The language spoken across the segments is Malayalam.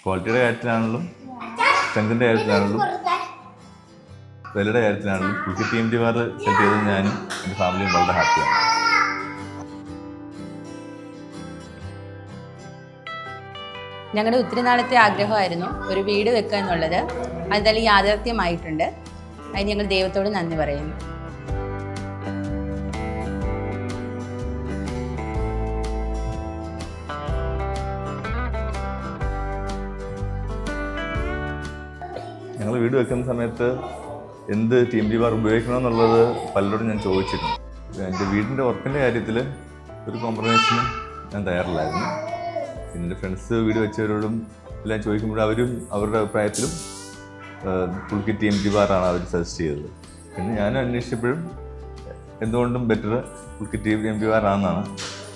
ക്വാളിറ്റിയുടെ കാര്യത്തിലാണെങ്കിലും സ്ട്രെങ്തിൻ്റെ കാര്യത്തിലാണെങ്കിലും വിലയുടെ കാര്യത്തിലാണെങ്കിലും cricket team TMT bar select ചെയ്തത് ഞാനും എൻ്റെ ഫാമിലിയും വളരെ ഹാപ്പിയാണ്. ഞങ്ങളുടെ ഒത്തിരി നാളത്തെ ആഗ്രഹമായിരുന്നു ഒരു വീട് വെക്കുക എന്നുള്ളത്. അതെന്തായാലും യാഥാർത്ഥ്യമായിട്ടുണ്ട്. അതിന് ഞങ്ങൾ ദൈവത്തോട് നന്ദി പറയുന്നു. ഞങ്ങൾ വീട് വെക്കുന്ന സമയത്ത് എന്ത് TMT ബാർ ഉപയോഗിക്കണമെന്നുള്ളത് പലരോടും ഞാൻ ചോദിച്ചിരുന്നു. എൻ്റെ വീടിൻ്റെ വർക്കിൻ്റെ കാര്യത്തിൽ ഒരു കോംപ്രമൈസിനും ഞാൻ തയ്യാറില്ലായിരുന്നു. പിന്നെ എൻ്റെ ഫ്രണ്ട്സ് വീട് വെച്ചവരോടും എല്ലാം ചോദിക്കുമ്പോഴും അവരും അവരുടെ അഭിപ്രായത്തിലും പുൾക്കിറ്റ് TMT ബാറാണ് അവർ സജസ്റ്റ് ചെയ്തത്. പിന്നെ ഞാനും അന്വേഷിച്ചപ്പോഴും എന്തുകൊണ്ടും ബെറ്റർ പുൾക്കിറ്റ് TMT ബാറാണെന്നാണ്.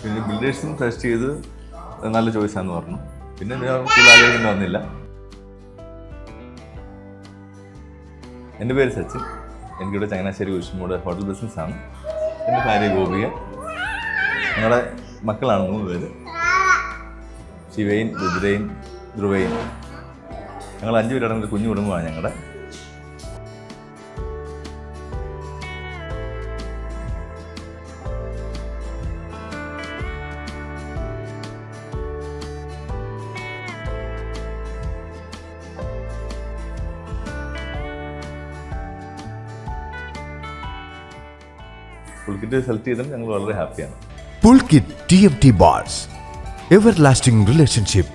പിന്നെ ബിൽഡേഴ്സും സജസ്റ്റ് ചെയ്ത് നല്ല ചോയ്സാണെന്ന് പറഞ്ഞു. പിന്നെ ഞാൻ കൂടുതൽ ആലോചിക്കേണ്ടി വന്നില്ല. എൻ്റെ പേര് സച്ചിൻ. എനിക്കിവിടെ ചങ്ങനാശ്ശേരി കുരിശുമൂട് ഹോട്ടൽ ബിസിനസ്സാണ്. എൻ്റെ ഭാര്യ ഗോപിക. ഞങ്ങളുടെ മക്കളാണ് 3 പേര്, ശിവയും രുദ്രയും ധ്രുവയും. ഞങ്ങൾ 5 പേരടങ്ങുന്ന കുഞ്ഞു കുടുംബമാണ് ഞങ്ങളുടെ. പുൾക്കിറ്റ് സെലക്ട് ചെയ്തതിൽ ഞങ്ങൾ വളരെ ഹാപ്പിയാണ്. Pulkit TMT Bars, everlasting relationship